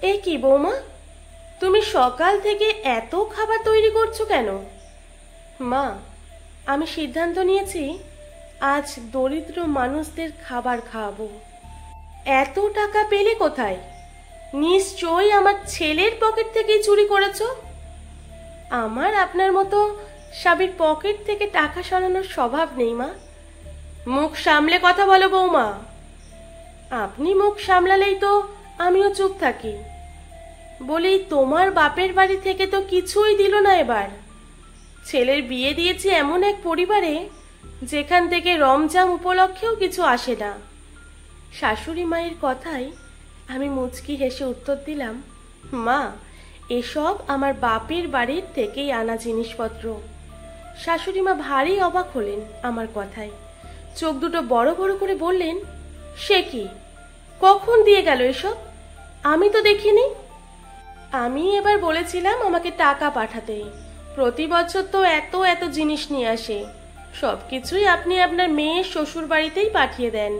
এই কি বৌমা, তুমি সকাল থেকে এত খাবার তৈরি করছো কেন? মা, আমি সিদ্ধান্ত নিয়েছি আজ দরিদ্র মানুষদের খাবার খাওয়াবো। এত টাকা পেলে কোথায়? নিশ্চয়ই আমার ছেলের পকেট থেকেই চুরি করেছো। আমার আপনার মতো স্বামীর পকেট থেকে টাকা সরানোর স্বভাব নেই মা। মুখ সামলে কথা বলো বৌমা। আপনি মুখ সামলালেই তো আমিও চুপ থাকি। বলি, তোমার বাপের বাড়ি থেকে তো কিছুই দিল না এবার। ছেলের বিয়ে দিয়েছি এমন এক পরিবারে যেখান থেকে রমজান উপলক্ষেও কিছু আসে না। শাশুড়ি মায়ের কথায় আমি মুচকি হেসে উত্তর দিলাম, মা, এসব আমার বাপের বাড়ির থেকেই আনা জিনিসপত্র। শাশুড়ি মা ভারী অবাক হলেন আমার কথায়। চোখ দুটো বড় বড় করে বললেন, সে কি, কখন দিয়ে গেল এসব? আমি তো দেখিনি। আমি এবার বলেছিলাম আমাকে টাকা পাঠাতে। প্রতি বছর তো এত এত জিনিস নিয়ে আসে, সবকিছুই আপনি আপনার মেয়ের শ্বশুর বাড়িতেই পাঠিয়ে দেন।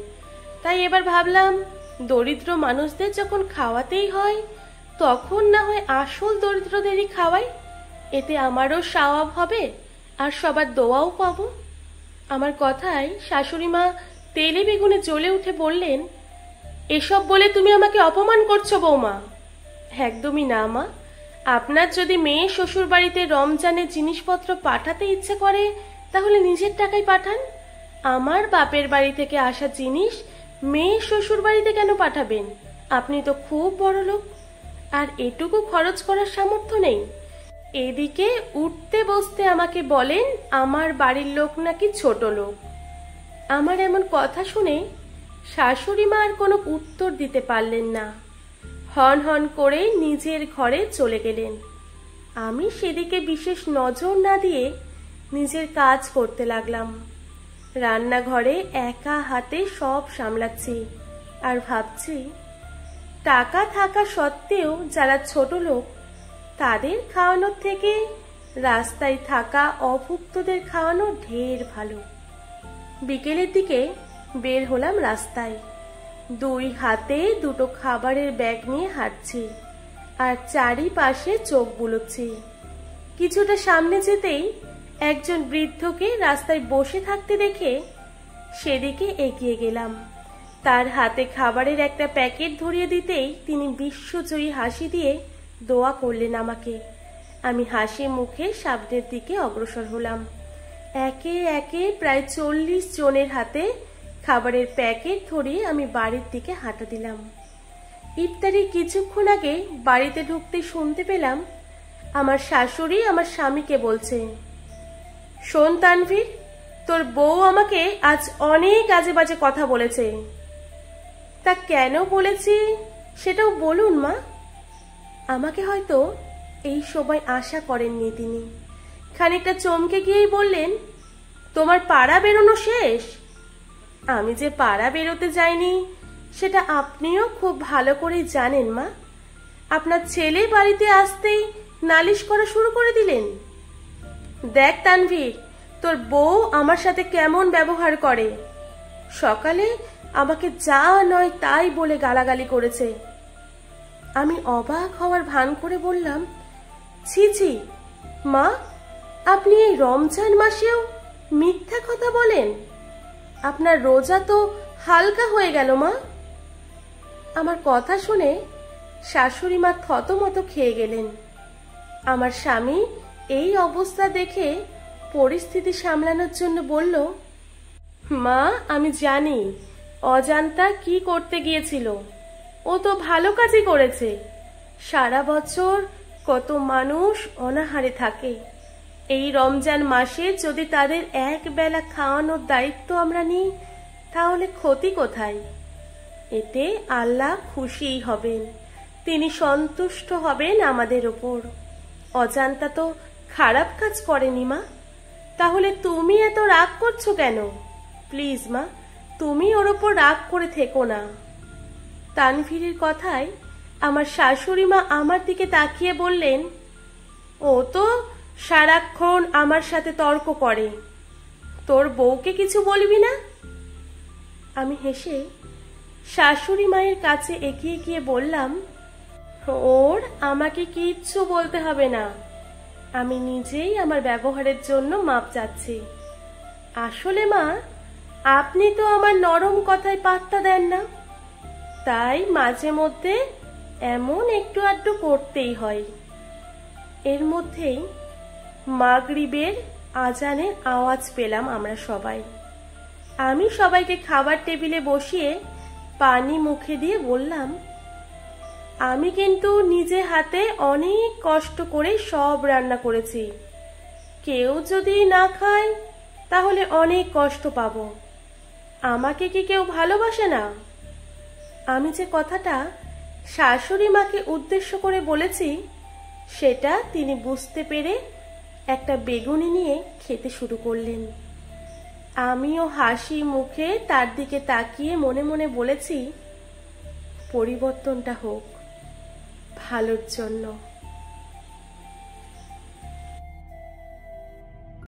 তাই এবার ভাবলাম, দরিদ্র মানুষদের যখন খাওয়াতেই হয় তখন না হয় আসল দরিদ্রদেরই খাওয়াই। এতে আমারও সওয়াব হবে আর সবার দোয়াও পাবো। আমার কথায় শাশুড়ি মা তেলে বেগুনে জ্বলে উঠে বললেন, এসব বলে তুমি আমাকে অপমান করছো বৌমা। একদমই না মা, আপনার যদি মেয়ে শ্বশুর বাড়িতে রমজানের জিনিসপত্র পাঠাতে ইচ্ছে করে তাহলে নিজের টাকায় পাঠান। আমার বাপের বাড়ি থেকে আসা জিনিস মেয়ে শ্বশুর বাড়িতে কেন পাঠাবেন? আপনি তো খুব বড় লোক, আর এটুকু খরচ করার সামর্থ্য নেই। এদিকে উঠতে বসতে আমাকে বলেন আমার বাড়ির লোক নাকি ছোট লোক। আমার এমন কথা শুনে শাশুড়ি মা আর কোনো উত্তর দিতে পারলেন না। হন হন করে নিজের ঘরে চলে গেলেন। আমি সেদিকে বিশেষ নজর না দিয়ে নিজের কাজ করতে লাগলাম। রান্নাঘরে একা হাতে সব সামলাচ্ছি আর ভাবছি, টাকা থাকা সত্ত্বেও যারা ছোট লোক তাদের খাওয়ানোর থেকে রাস্তায় থাকা অভুক্তদের খাওয়ানো ঢের ভালো। বিকেলের দিকে বের হলাম রাস্তায়। দুই হাতে দুটো খাবারের ব্যাগ নিয়ে হাঁটছি আর চারিপাশে চোখ বুলোচ্ছি। কিছুটা সামনে যেতেই একজন বৃদ্ধকে রাস্তায় বসে থাকতে দেখে সেদিকে এগিয়ে গেলাম। তার হাতে খাবারের একটা প্যাকেট ধরিয়ে দিতেই তিনি বিশ্বজয়ী হাসি দিয়ে দোয়া করলেন আমাকে। আমি হাসি মুখে সামনের দিকে অগ্রসর হলাম। একে একে প্রায় 40 জনের হাতে খাবারের প্যাকেট ধরিয়ে আমি বাড়ির দিকে হাঁটা দিলাম। ইফতারির কিছুক্ষণ আগে বাড়িতে ঢুকতে শুনতে পেলাম আমার শাশুড়ি আমার স্বামীকে বলছে, শোন তানভীর, তোর বউ আমাকে আজ অনেক আজে বাজে কথা বলেছে। তা কেন বলেছি সেটাও বলুন মা। আমাকে হয়তো এই সময় আশা করেননি তিনি। খানিকটা চমকে গিয়েই বললেন, তোমার পাড়া বেরোনো শেষ? আমি যে পাড়া বেরোতে যাইনি সেটা আপনিও খুব ভালো করেই জানেন মা। আপনার ছেলে বাড়িতে আসতেই নালিশ করা শুরু করে দিলেন। দেখ তানভীর, তোর বউ আমার সাথে কেমন ব্যবহার করে। সকালে আমাকে যা নয় তাই বলে গালাগালি করেছে। আমি অবাক হওয়ার ভান করে বললাম, ছি ছি মা, আপনি এই রমজান মাসেও মিথ্যা কথা বলেন? আপনার রোজা তো হালকা হয়ে গেল মা। আমার কথা শুনে শাশুড়ি মা থতমত খেয়ে গেলেন। আমার স্বামী এই অবস্থা দেখে পরিস্থিতি সামলানোর জন্য বলল, মা, আমি জানি অজান্তা কি করতে গিয়েছিল। ও তো ভালো কাজই করেছে। সারা বছর কত মানুষ অনাহারে থাকে। এই রমজান মাসে যদি তাদের এক বেলা খাওয়ানোর দায়িত্ব আমরা নিই তাহলে ক্ষতি কোথায়? এতে আল্লাহ খুশিই হবেন, তিনি সন্তুষ্ট হবেন আমাদের ওপর। অজান্তা তো খারাপ কাজ করেনি মা। তাহলে তুমি এত রাগ করছো কেন? প্লিজ মা, তুমি ওর ওপর রাগ করে থেকো না। তানভীরের কথায় আমার শাশুড়ি মা আমার দিকে তাকিয়ে বললেন, ও তো সারাক্ষণ আমার সাথে তর্ক করে, তোর বউকে কিছু বলবি না? আমি হেসে শাশুড়ি মায়ের কাছে এগিয়ে গিয়ে বললাম, ওর আমাকে কিচ্ছু বলতে হবে না, আমি নিজেই আমার ব্যবহারের জন্য মাপ চাচ্ছি। আসলে মা, আপনি তো আমার নরম কথায় পাত্তা দেন না, তাই মাঝে মধ্যে এমন একটু আধটু করতেই হয়। এর মধ্যেই মাগরিবের আজানের আওয়াজ পেলাম আমরা সবাই। আমি সবাইকে খাবার টেবিলে বসিয়ে পানি মুখে দিয়ে বললাম, আমি কিন্তু নিজে হাতে অনেক কষ্ট করে সব রান্না করেছি, কেউ যদি না খায় তাহলে অনেক কষ্ট পাবো। আমাকে কি কেউ ভালোবাসে না? আমি যে কথাটা শাশুড়ি মাকে উদ্দেশ্য করে বলেছি সেটা তিনি বুঝতে পেরে একটা বেগুনি নিয়ে খেতে শুরু করলেন। আমিও হাসি মুখে তার দিকে তাকিয়ে মনে মনে বলেছি, পরিবর্তনটা হোক ভালোর জন্য।